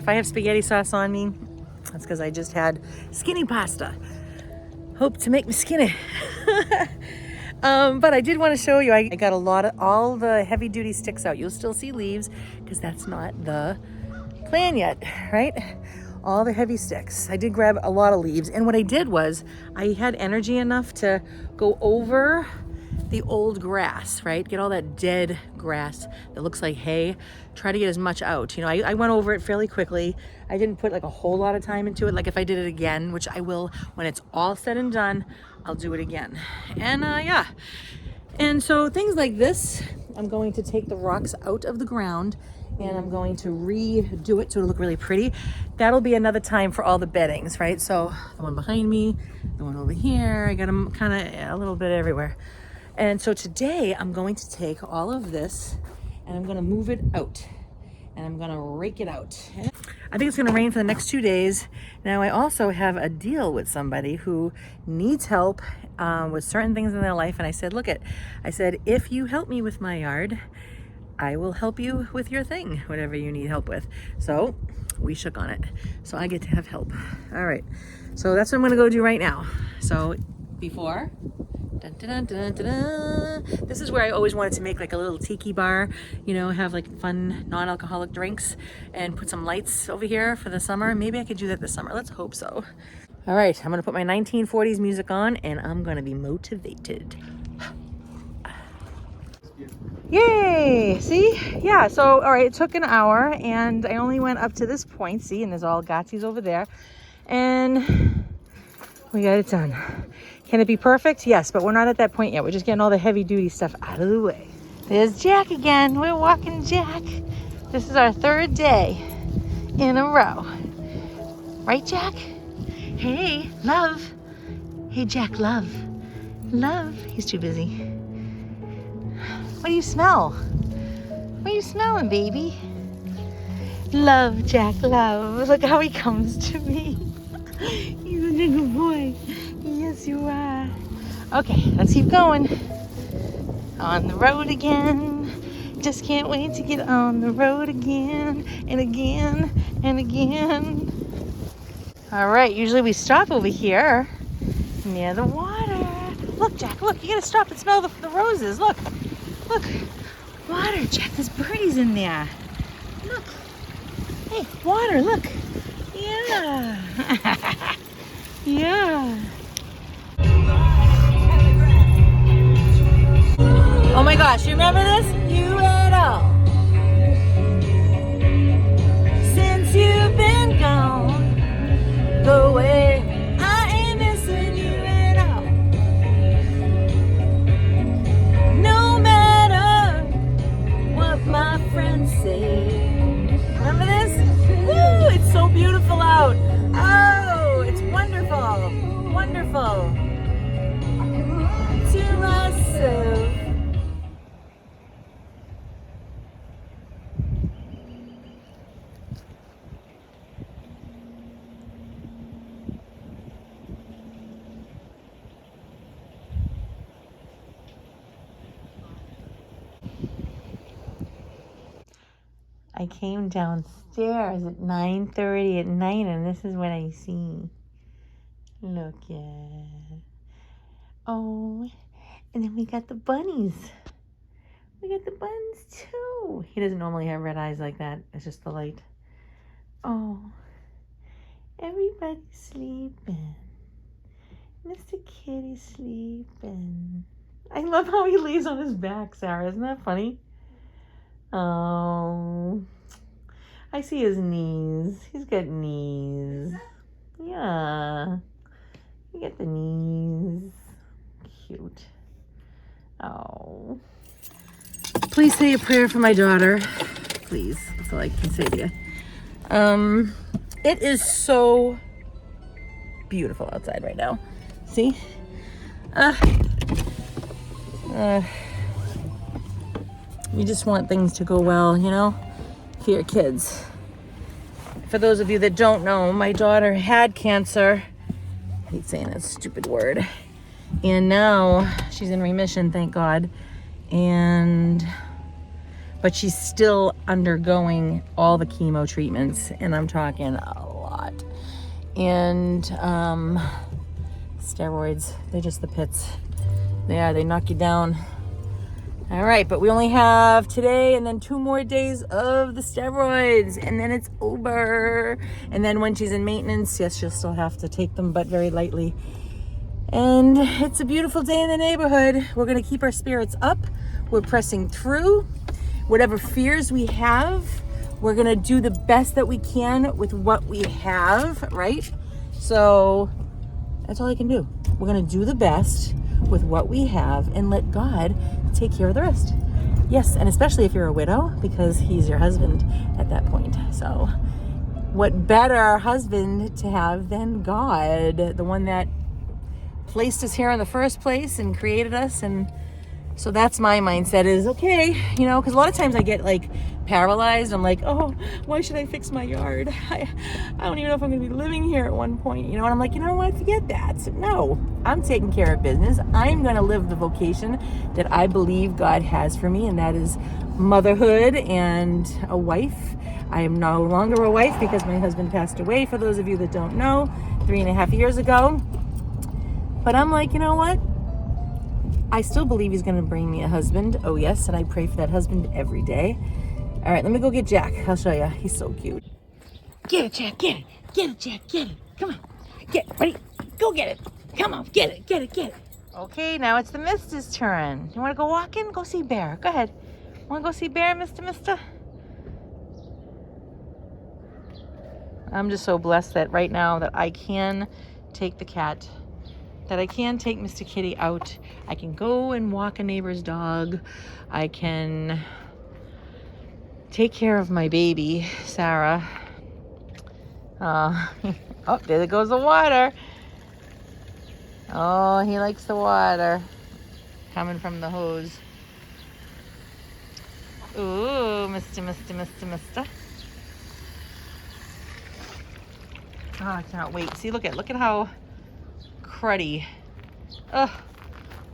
If I have spaghetti sauce on me, that's because I just had skinny pasta. Hope to make me skinny. But I did want to show you, I got all the heavy duty sticks out. You'll still see leaves because that's not the plan yet, right? All the heavy sticks. I did grab a lot of leaves, and what I did was I had energy enough to go over the old grass, right? Get all that dead grass that looks like hay. Try to get as much out. You know, I went over it fairly quickly. I didn't put like a whole lot of time into it. Like if I did it again, which I will when it's all said and done, I'll do it again. And yeah. And so things like this, I'm going to take the rocks out of the ground and I'm going to redo it so it'll look really pretty. That'll be another time for all the beddings, right? So the one behind me, the one over here, I got them kind of a little bit everywhere. And so today I'm going to take all of this and I'm going to move it out and I'm going to rake it out. I think it's going to rain for the next 2 days. Now I also have a deal with somebody who needs help with certain things in their life. And I said, I said, if you help me with my yard, I will help you with your thing, whatever you need help with. So we shook on it. So I get to have help. All right. So that's what I'm going to go do right now. So before, dun, dun, dun, dun, dun, dun. This is where I always wanted to make like a little tiki bar, you know, have like fun non-alcoholic drinks and put some lights over here for the summer. Maybe I could do that this summer. Let's hope so. All right. I'm going to put my 1940s music on and I'm going to be motivated. Yay! See? Yeah, so, all right, it took an hour and I only went up to this point, see, and there's all Gatsies over there. And we got it done. Can it be perfect? Yes, but we're not at that point yet. We're just getting all the heavy duty stuff out of the way. There's Jack again. We're walking Jack. This is our 3rd day in a row. Right, Jack? Hey, love. Hey, Jack, love. Love. He's too busy. What do you smell? What are you smelling, baby? Love, Jack, love. Look how he comes to me. He's a little boy. Yes, you are. Okay, let's keep going. On the road again. Just can't wait to get on the road again and again and again. All right, usually we stop over here near the water. Look, Jack, look, you gotta stop and smell the roses. Look. Look, water, Jack, there's birdies in there. Look. Hey, water, look. Yeah. Yeah. Oh my gosh, you remember this? You at all. Since you've been gone, the way I am missing you at all. No matter what my friends say. Remember this? Woo! It's so beautiful out. Oh, it's wonderful. Wonderful. To myself. I came downstairs at 9:30 at night and this is what I see. Look at. Oh, and then we got the bunnies. We got the buns too. He doesn't normally have red eyes like that. It's just the light. Oh, everybody's sleeping. Mr. Kitty's sleeping. I love how he lays on his back, Sarah. Isn't that funny? Oh, I see his knees. He's got knees. Yeah, you get the knees. Cute. Oh. Please say a prayer for my daughter. Please. That's all I can say to you. It is so beautiful outside right now. See? You just want things to go well, you know, for your kids. For those of you that don't know, my daughter had cancer. I hate saying that stupid word. And now she's in remission, thank God. But but she's still undergoing all the chemo treatments, and I'm talking a lot. And steroids, they're just the pits. They knock you down. All right, but we only have today and then 2 more days of the steroids, and then it's over. And then when she's in maintenance, yes, she'll still have to take them, but very lightly. And it's a beautiful day in the neighborhood. We're gonna keep our spirits up. We're pressing through. Whatever fears we have, we're gonna do the best that we can with what we have, right? So that's all I can do. We're gonna do the best with what we have and let God take care of the rest. Yes, and especially if you're a widow, because he's your husband at that point. So what better husband to have than God, the one that placed us here in the first place and created us. And so that's my mindset is, okay, you know, because a lot of times I get like paralyzed. I'm like, oh, why should I fix my yard? I don't even know if I'm going to be living here at one point, you know, and I'm like, you know what, forget that. No, I'm taking care of business. I'm going to live the vocation that I believe God has for me, and that is motherhood and a wife. I am no longer a wife because my husband passed away, for those of you that don't know, 3.5 years ago. But I'm like, you know what? I still believe he's going to bring me a husband. Oh, yes, and I pray for that husband every day. All right, let me go get Jack. I'll show you. He's so cute. Get it, Jack. Get it. Get it, Jack. Get it. Come on. Get it. Ready? Go get it. Come on. Get it. Get it. Get it. Okay, now it's the Mistah's turn. You want to go walking? Go see Bear. Go ahead. Want to go see Bear, Mistah? I'm just so blessed that right now that I can take the cat, that I can take Mistah Kitty out. I can go and walk a neighbor's dog. I can take care of my baby, Sarah. Oh, there goes the water. Oh, he likes the water coming from the hose. Ooh, Mistah. Oh, I cannot wait. See, look at how cruddy. Ugh,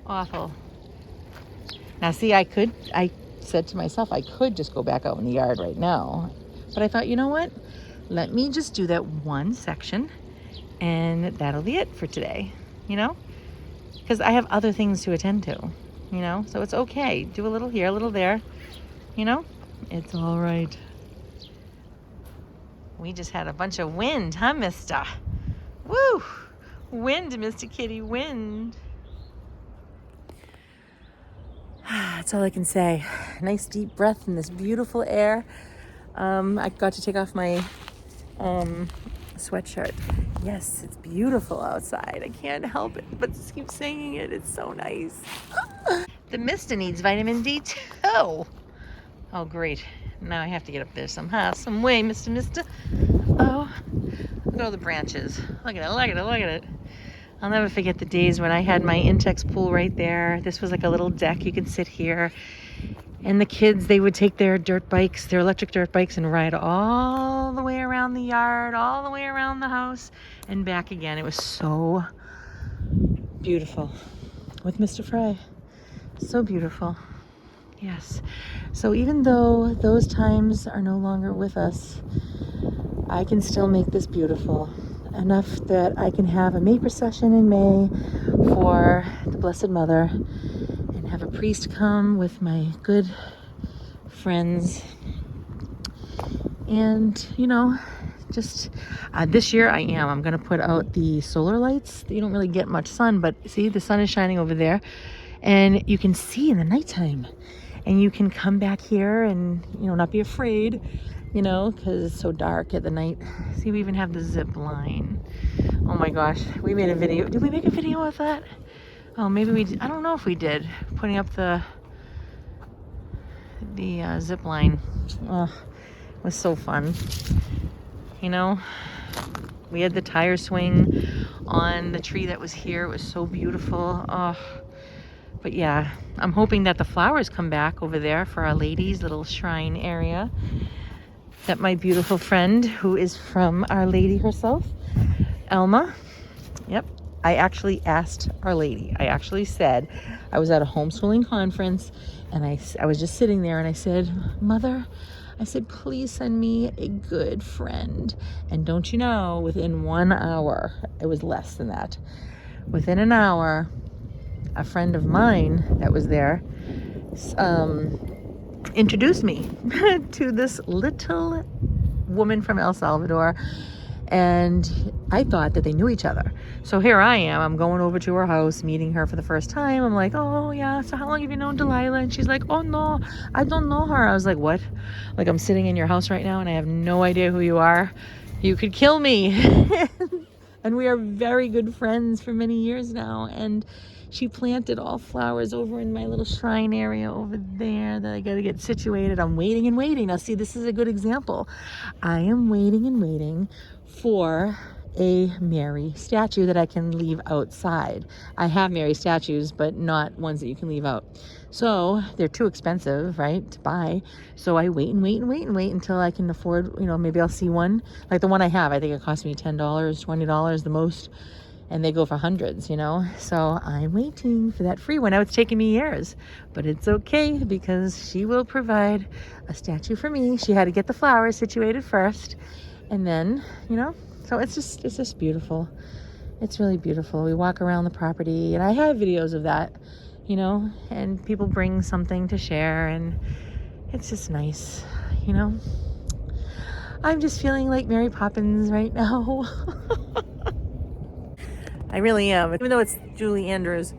awful. Now, see, I said to myself, I could just go back out in the yard right now. But I thought, you know what? Let me just do that one section, and that'll be it for today, you know? Because I have other things to attend to, you know? So it's okay. Do a little here, a little there, you know? It's all right. We just had a bunch of wind, huh, Mistah? Woo! Wind, Mistah Kitty, wind. That's all I can say. Nice deep breath in this beautiful air. I got to take off my sweatshirt. Yes, it's beautiful outside. I can't help it but keep saying it. It's so nice. The Mistah needs vitamin D too. Oh, great. Now I have to get up there somehow, some way, Mistah. Oh, look at all the branches. Look at it. I'll never forget the days when I had my Intex pool right there. This was like a little deck. You could sit here. And the kids, they would take their dirt bikes, their electric dirt bikes, and ride all the way around the yard, all the way around the house, and back again. It was so beautiful with Mr. Fry. So beautiful. Yes. So even though those times are no longer with us, I can still make this beautiful. Enough that I can have a May procession in May for the Blessed Mother and have a priest come with my good friends. And, you know, just this year I'm going to put out the solar lights. You don't really get much sun, but see, the sun is shining over there. And you can see in the nighttime. And you can come back here and, you know, not be afraid, you know, because it's so dark at the night. See, we even have the zip line. Oh my gosh, we made a video. Did we make a video of that? Oh, maybe we did. I don't know if we did. Putting up the zip line. Oh, it was so fun. You know, we had the tire swing on the tree that was here. It was so beautiful. Oh. But yeah, I'm hoping that the flowers come back over there for Our Lady's little shrine area. That my beautiful friend, who is from Our Lady herself, Elma. Yep, I actually asked Our Lady. I actually said, I was at a homeschooling conference, and I was just sitting there, and I said, Mother, I said, please send me a good friend. And don't you know, within 1 hour, it was less than that. Within an hour, a friend of mine that was there introduced me to this little woman from El Salvador, and I thought that they knew each other. So here I am, I'm going over to her house, meeting her for the first time. I'm like, oh yeah, so how long have you known Delilah? And she's like, oh no, I don't know her. I was like, what? Like, I'm sitting in your house right now and I have no idea who you are. You could kill me. And we are very good friends for many years now. And she planted all flowers over in my little shrine area over there that I got to get situated. I'm waiting and waiting. Now, see, this is a good example. I am waiting and waiting for a Mary statue that I can leave outside. I have Mary statues, but not ones that you can leave out. So they're too expensive, right, to buy. So I wait and wait and wait and wait until I can afford, maybe I'll see one. Like the one I have, I think it cost me $10, $20 the most. And they go for hundreds, So I'm waiting for that free one. Now it's taking me years, but it's okay because she will provide a statue for me. She had to get the flowers situated first. And then, so it's just beautiful. It's really beautiful. We walk around the property, and I have videos of that, and people bring something to share, and it's just nice, I'm just feeling like Mary Poppins right now. I really am. Even though it's Julie Andrews.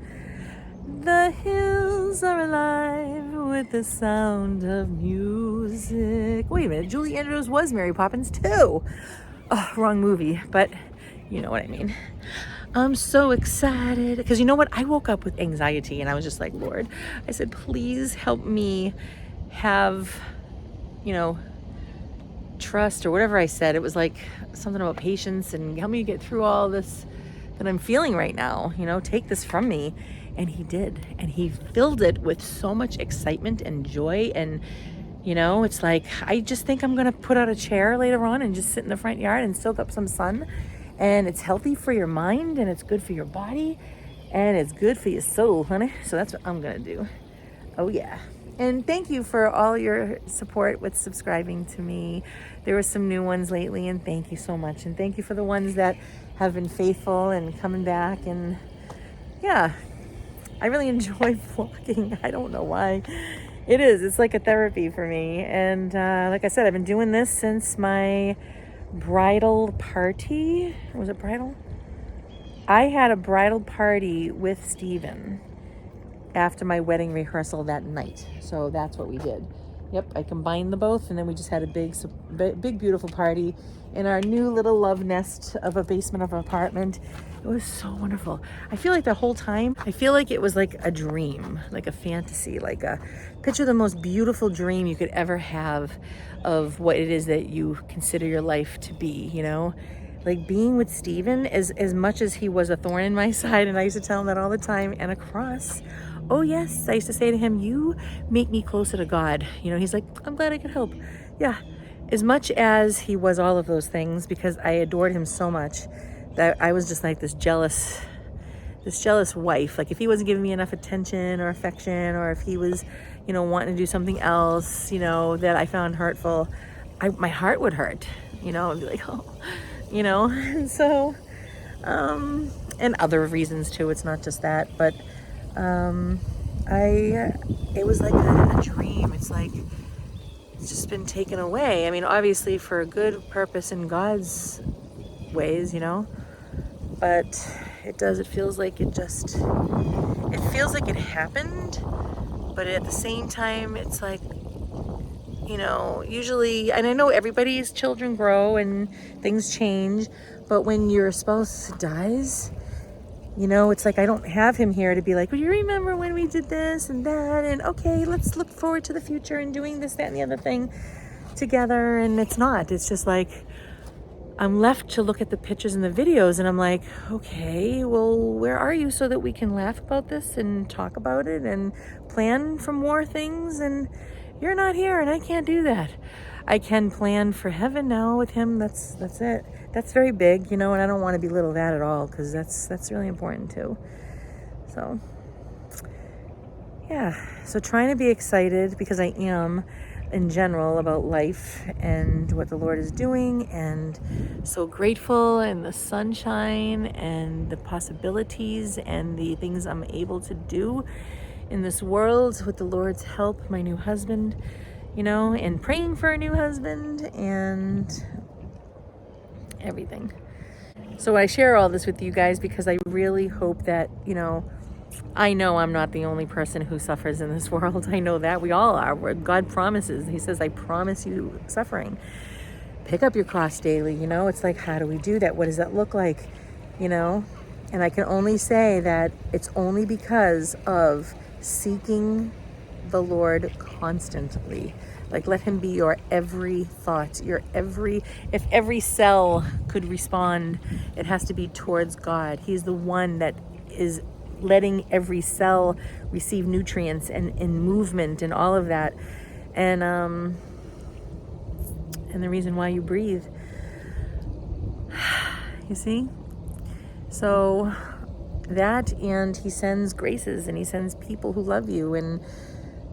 The hills are alive with the sound of music. Wait a minute, Julie Andrews was Mary Poppins too. Oh, wrong movie, but you know what I mean. I'm so excited because you know what? I woke up with anxiety and I was just like, Lord, I said, please help me have, trust or whatever I said. It was like something about patience and help me get through all this that I'm feeling right now, take this from me. And he did. And he filled it with so much excitement and joy. And, it's like, I just think I'm going to put out a chair later on and just sit in the front yard and soak up some sun. And it's healthy for your mind, and it's good for your body, and it's good for your soul, honey. So that's what I'm going to do. Oh, yeah. And thank you for all your support with subscribing to me. There were some new ones lately, and thank you so much. And thank you for the ones that have been faithful and coming back. And yeah, I really enjoy vlogging. I don't know why. It is. It's like a therapy for me. And like I said, I've been doing this since my bridal party. Was it bridal? I had a bridal party with Steven after my wedding rehearsal that night. So that's what we did. Yep, I combined the both, and then we just had a big, beautiful party in our new little love nest of a basement of an apartment. It was so wonderful. I feel like the whole time, I feel like it was like a dream, like a fantasy, like a picture the most beautiful dream you could ever have of what it is that you consider your life to be, Like being with Steven, as much as he was a thorn in my side, and I used to tell him that all the time, and a cross. Oh yes, I used to say to him, you make me closer to God. He's like, I'm glad I could help. Yeah, as much as he was all of those things, because I adored him so much that I was just like this jealous wife. Like if he wasn't giving me enough attention or affection, or if he was, wanting to do something else, that I found hurtful, my heart would hurt, I'd be like, oh, and so, and other reasons too. It's not just that, but it was like a dream. It's like it's just been taken away. I mean, obviously for a good purpose in God's ways, but it feels like it feels like it happened, but at the same time it's like, usually, and I know everybody's children grow and things change, but when your spouse dies, it's like I don't have him here to be like, well, you remember when we did this and that, and okay, let's look forward to the future and doing this, that, and the other thing together. And it's just like I'm left to look at the pictures and the videos, and I'm like, okay, well, where are you so that we can laugh about this and talk about it and plan for more things? And you're not here and I can't do that. I can plan for heaven now with him. That's it. That's very big, you know, and I don't want to belittle that at all, because that's really important too. So yeah, so trying to be excited, because I am in general, about life and what the Lord is doing, and so grateful, and the sunshine and the possibilities and the things I'm able to do in this world with the Lord's help, my new husband, you know, and praying for a new husband and everything. So I share all this with you guys because I really hope that, you know I'm not the only person who suffers in this world. I know that. We all are. God promises. He says, I promise you suffering. Pick up your cross daily, you know? It's like, how do we do that? What does that look like? You know? And I can only say that it's only because of seeking the Lord constantly. Like, let him be your every thought, if every cell could respond, it has to be towards God. He's the one that is letting every cell receive nutrients and movement and all of that. And the reason why you breathe. You see? So that, and he sends graces, and he sends people who love you, and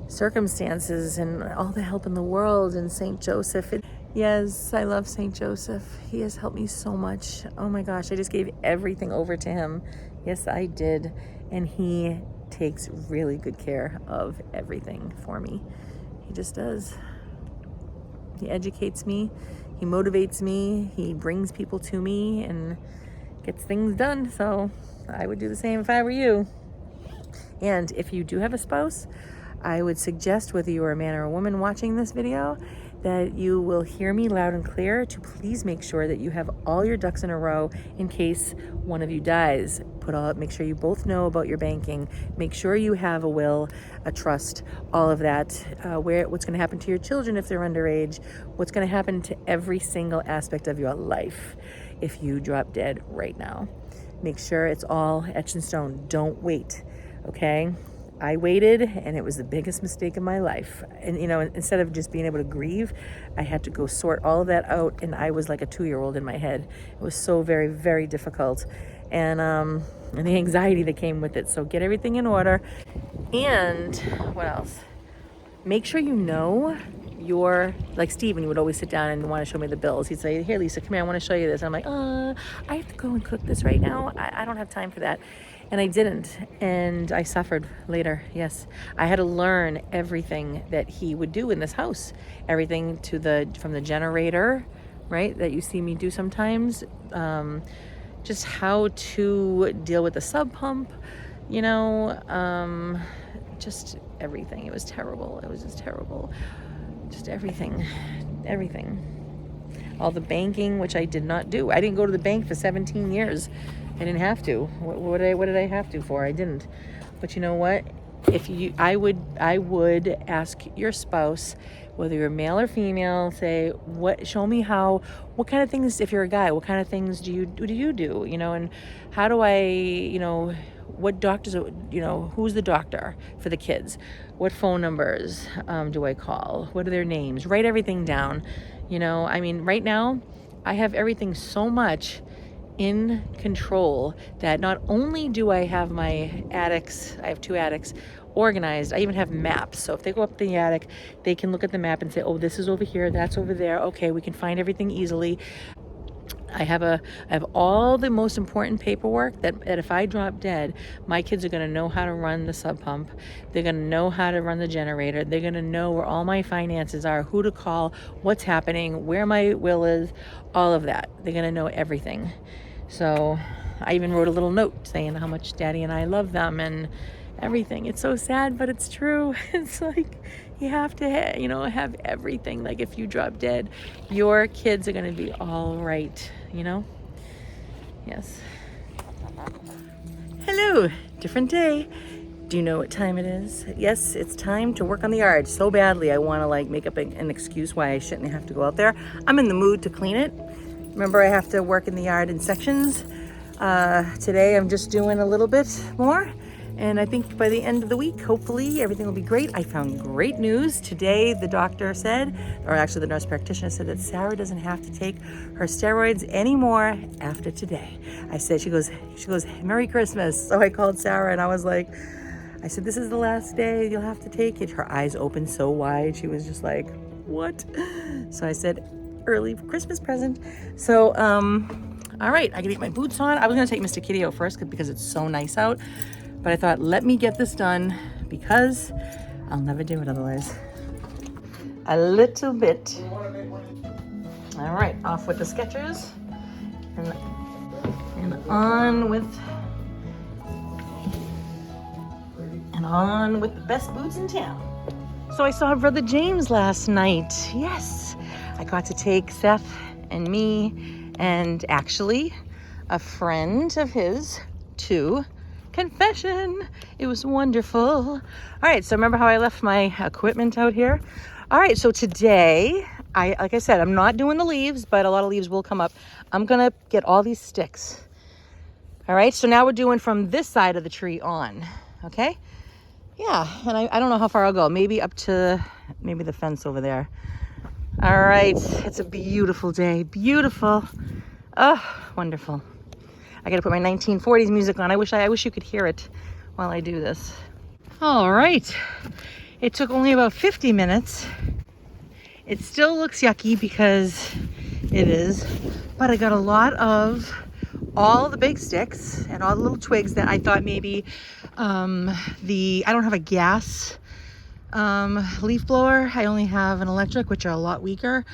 circumstances, and all the help in the world, and Saint Joseph. Yes, I love Saint Joseph. He has helped me so much. Oh my gosh, I just gave everything over to him. Yes, I did. And he takes really good care of everything for me. He just does. He educates me. He motivates me. He brings people to me and gets things done. So I would do the same if I were you. And if you do have a spouse, I would suggest, whether you are a man or a woman watching this video, that you will hear me loud and clear to please make sure that you have all your ducks in a row in case one of you dies. Make sure you both know about your banking. Make sure you have a will, a trust, all of that. What's going to happen to your children if they're underage? What's going to happen to every single aspect of your life if you drop dead right now? Make sure it's all etched in stone. Don't wait, okay? I waited, and it was the biggest mistake of my life. And, you know, instead of just being able to grieve, I had to go sort all of that out, and I was like a 2-year-old in my head. It was so very, very difficult. And the anxiety that came with it. So get everything in order. And what else? Make sure you know like Steven would always sit down and want to show me the bills. He'd say, here, Lisa, come here, I want to show you this. And I'm like, I have to go and cook this right now. I don't have time for that. And I didn't. And I suffered later. Yes. I had to learn everything that he would do in this house. Everything from the generator, right, that you see me do sometimes. Just how to deal with the sub pump, you know, just everything. It was terrible. It was just terrible. Just everything. All the banking, which I did not do. I didn't go to the bank for 17 years. I didn't have to. What did I have to for? I didn't. But you know what? I would ask your spouse, whether you're male or female, say, show me what kind of things, if you're a guy, what kind of things do you do, you know, and how do I, you know, what doctors, you know, who's the doctor for the kids? What phone numbers do I call? What are their names? Write everything down. You know, I mean, right now, I have everything so much in control that not only do I have my attics, I have 2 attics, organized, I even have maps. So if they go up the attic, they can look at the map and say, oh, this is over here, that's over there. Okay, we can find everything easily. I have all the most important paperwork that if I drop dead, my kids are going to know how to run the sub pump. They're going to know how to run the generator. They're going to know where all my finances are, who to call, what's happening, where my will is, all of that. They're going to know everything. So I even wrote a little note saying how much Daddy and I love them and everything. It's so sad, but it's true. It's like you have to have everything. Like if you drop dead, your kids are going to be all right, you know? Yes. Hello, different day. Do you know what time it is? Yes, it's time to work on the yard. So badly I want to make up an excuse why I shouldn't have to go out there. I'm in the mood to clean it. Remember, I have to work in the yard in sections. Today I'm just doing a little bit more, And I think by the end of the week, hopefully everything will be great. I found great news. Today, the doctor said, or actually the nurse practitioner said, that Sarah doesn't have to take her steroids anymore after today. I said, she goes, Merry Christmas. So I called Sarah and I was like, I said, this is the last day you'll have to take it. Her eyes opened so wide. She was just like, what? So I said, early Christmas present. So, all right, I gotta get my boots on. I was gonna take Mistah Kitty out first because it's so nice out. But I thought, let me get this done because I'll never do it otherwise. A little bit. All right, off with the Skechers and on with the best boots in town. So I saw Brother James last night. Yes, I got to take Seth and me and actually a friend of his to confession. It was wonderful. All right, so remember how I left my equipment out here? All right, so today, like I said, I'm not doing the leaves, but a lot of leaves will come up. I'm gonna get all these sticks. All right, so now we're doing from this side of the tree on, okay? Yeah, and I don't know how far I'll go. Maybe up to maybe the fence over there. All right, it's a beautiful day, beautiful. Oh, wonderful. I gotta put my 1940s music on. I wish you could hear it while I do this. All right, it took only about 50 minutes. It still looks yucky because it is, but I got a lot of all the big sticks and all the little twigs that I thought maybe I don't have a gas leaf blower. I only have an electric, which are a lot weaker.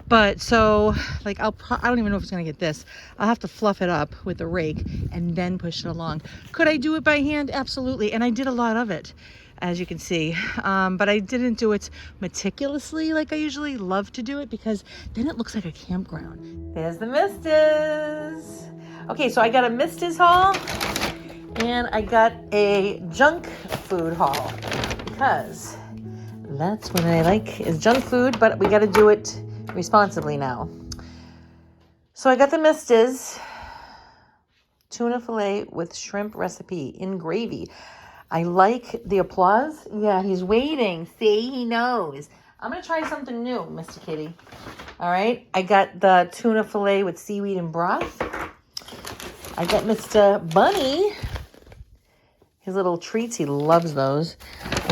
But so, like, I don't even know if it's gonna get this. I'll have to fluff it up with a rake and then push it along. Could I do it by hand? Absolutely. And I did a lot of it, as you can see. But I didn't do it meticulously like I usually love to do it because then it looks like a campground. There's the Mistahs. Okay, so I got a Mistahs haul and I got a junk food haul because that's what I like is junk food, but we gotta do it responsibly now. So I got the Mistahs tuna fillet with shrimp recipe in gravy. I like the applause. Yeah, he's waiting. See, he knows. I'm gonna try something new, Mistah Kitty. All right, I got the tuna fillet with seaweed and broth. I got Mr. Bunny his little treats. He loves those.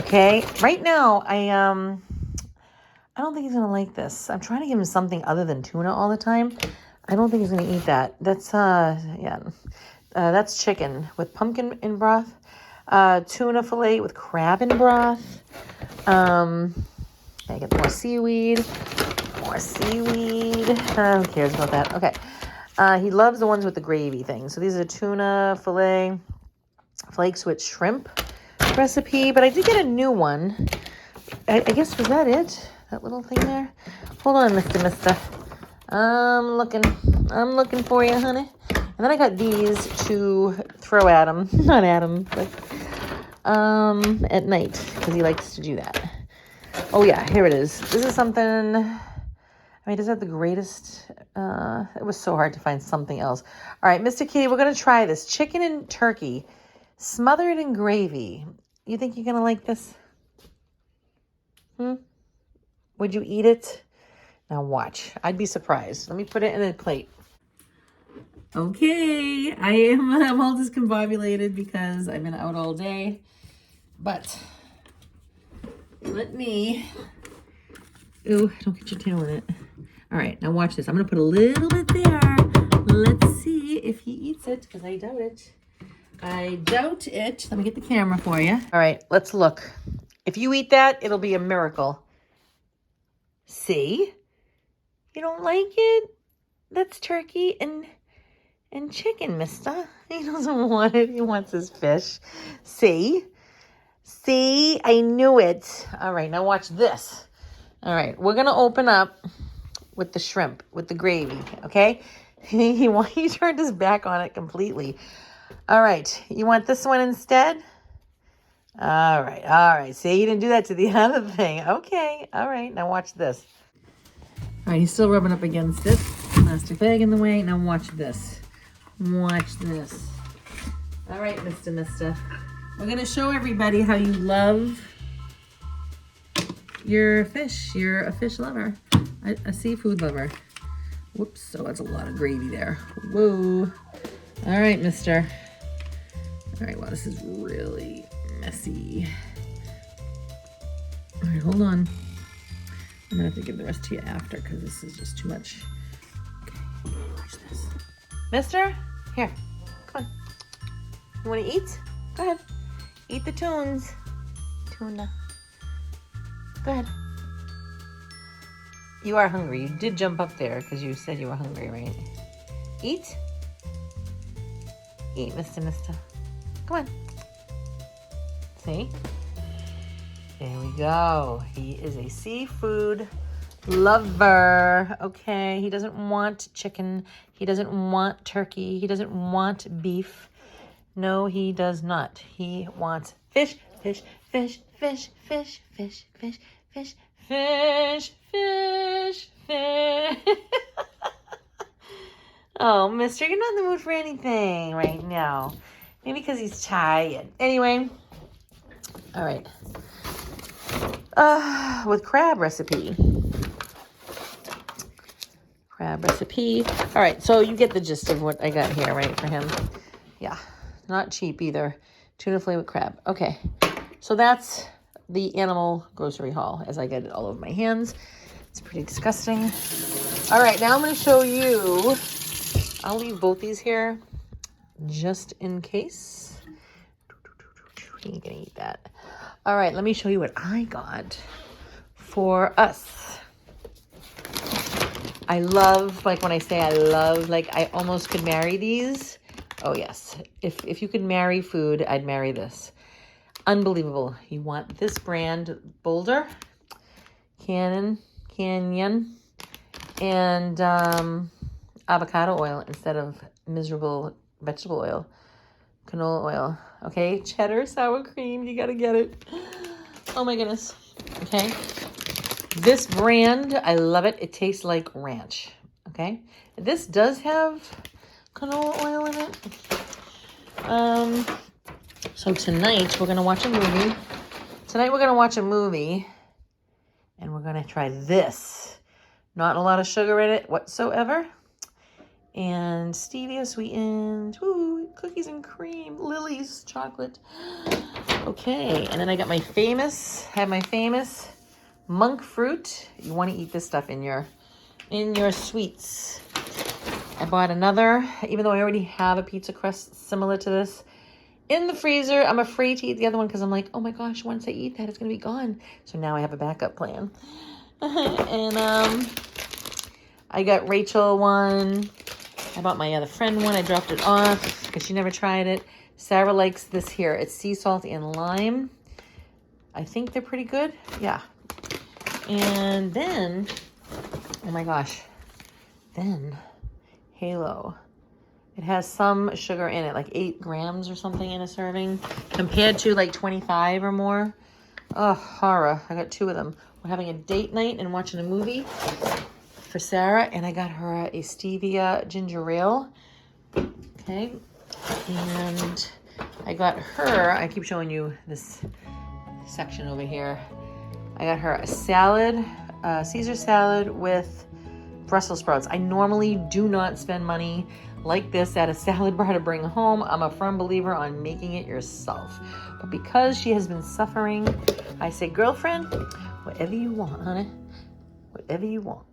Okay, right now I don't think he's gonna like this. I'm trying to give him something other than tuna all the time. I don't think he's gonna eat that. That's that's chicken with pumpkin in broth. Tuna fillet with crab in broth. I get more seaweed. Who cares about that? Okay. He loves the ones with the gravy thing. So these are tuna fillet flakes with shrimp recipe. But I did get a new one. I guess, was that it? That little thing there? Hold on, Mistah. I'm looking for you, honey. And then I got these to throw at him. Not at him, but at night, because he likes to do that. Oh yeah, here it is. This is something, I mean, does that have the greatest, it was so hard to find something else. All right, Mistah Kitty, we're going to try this. Chicken and turkey, smothered in gravy. You think you're going to like this? Would you eat it? Now watch. I'd be surprised. Let me put it in a plate. Okay, I'm all discombobulated because I've been out all day. But let me... Ooh, don't get your tail in it. All right, now watch this. I'm going to put a little bit there. Let's see if he eats it, because I doubt it. Let me get the camera for you. All right, let's look. If you eat that, it'll be a miracle. See? You don't like it? That's turkey and chicken, Mistah. He doesn't want it. He wants his fish. See? See? I knew it. All right, now watch this. All right, we're going to open up with the shrimp, with the gravy, okay? He turned his back on it completely. All right, you want this one instead? All right. See, he didn't do that to the other thing. Okay, all right, now watch this. All right, he's still rubbing up against it. Plastic bag in the way. Now watch this. Watch this. All right, Mistah. We're gonna show everybody how you love your fish. You're a fish lover, a seafood lover. Whoops, oh, that's a lot of gravy there. Whoa. All right, mister. All right, wow, this is really messy. All right, hold on. I'm gonna have to give the rest to you after because this is just too much. Okay, watch this. Mister, here, come on. You wanna eat? Go ahead. Eat the tunes. Tuna. Go ahead. You are hungry. You did jump up there because you said you were hungry, right? Eat. Eat, Mistah. Come on. See? There we go. He is a seafood lover. Okay, he doesn't want chicken. He doesn't want turkey. He doesn't want beef. No, he does not. He wants fish, fish, fish, fish, fish, fish, fish, fish, fish, fish, fish. Oh, mister, you're not in the mood for anything right now. Maybe because he's tired. Anyway, all right. With crab recipe. Crab recipe. All right, so you get the gist of what I got here, right, for him. Yeah, not cheap either. Tuna filet with crab. Okay, so that's the animal grocery haul as I get it all over my hands. It's pretty disgusting. All right, now I'm going to show you. I'll leave both these here just in case. You ain't going to eat that. All right, let me show you what I got for us. I love, like when I say I love, like I almost could marry these. Oh yes, if you could marry food, I'd marry this. Unbelievable. You want this brand, Boulder, Canyon, and avocado oil instead of miserable vegetable oil, canola oil. Okay, cheddar, sour cream, you gotta get it. Oh my goodness. Okay, this brand, I love it. It tastes like ranch. Okay, this does have canola oil in it. So tonight we're gonna watch a movie. And we're gonna try this. Not a lot of sugar in it whatsoever. And stevia sweetened, ooh, cookies and cream, Lily's chocolate. Okay, and then I got my famous monk fruit. You want to eat this stuff in your sweets. I bought another, even though I already have a pizza crust similar to this in the freezer. I'm afraid to eat the other one because I'm like, oh my gosh, once I eat that, it's gonna be gone. So now I have a backup plan. And I got Rachel one. I bought my other friend one. I dropped it off because she never tried it. Sarah likes this here. It's sea salt and lime. I think they're pretty good. Yeah. And then, oh my gosh, then Halo. It has some sugar in it, like 8 grams or something in a serving, compared to like 25 or more. Oh, horror. I got 2 of them. We're having a date night and watching a movie for Sarah, and I got her a stevia ginger ale. Okay. And I got her, I keep showing you this section over here. I got her a salad, Caesar salad with Brussels sprouts. I normally do not spend money like this at a salad bar to bring home. I'm a firm believer on making it yourself. But because she has been suffering, I say, girlfriend, whatever you want, honey, whatever you want.